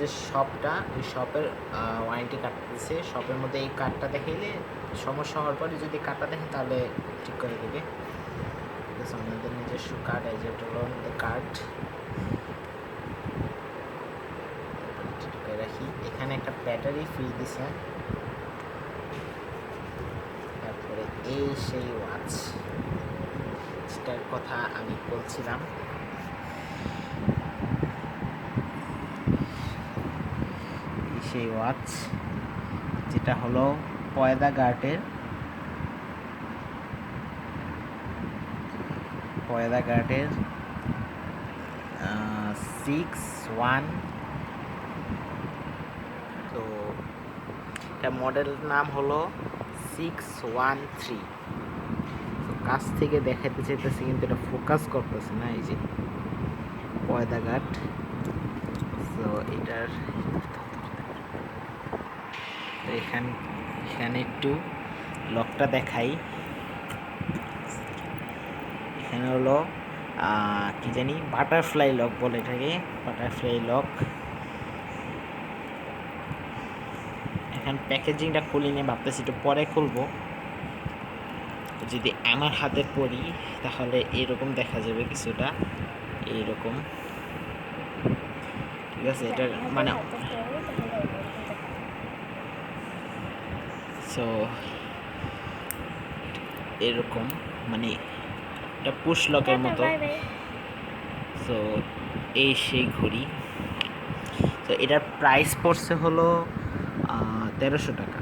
যে শপটা, ওই শপের ওয়ারেন্টি কার্ড দিচ্ছে। শপের মধ্যে এই কার্ডটা দেখাইলে সমস্যা হওয়ার পরে যদি কার্ডটা দেখে তাহলে ঠিক করে দেবে। ঠিক আছে, আমাদের নিজস্ব কার্ড, এই যে এটা হলো আমাদের কার্ড। ঠিক করে রাখি। এখানে একটা ব্যাটারি ফ্রি দিছে। তারপরে এই সেই ওয়াচ, যেটার কথা আমি বলছিলাম। সেই ওয়াচ যেটা হলো পয়দা গার্ডের 6-1। তো এটা মডেলের নাম হলো 613। তো কাছ থেকে দেখাতে চাইতেছি কিন্তু এটা ফোকাস করতেছে না। এই যে পয়দা গার্ড। তো এটার এখানে একটু লকটা দেখাই। এখানে হলো কি জানি বাটারফ্লাই লক বলে এটাকে, বাটারফ্লাই লক। এখন প্যাকেজিংটা খুলি নিয়ে ভাবতেছি একটু পরে খুলবো। যদি আমার হাতে পড়ি তাহলে এরকম দেখা যাবে কিছুটা, এইরকম। ঠিক আছে, এটার মানে সো এরকম, মানে এটা পুশ লকের মতো। সো এই সেই ঘড়ি। তো এটার প্রাইস পড়ছে হলো 1300 টাকা।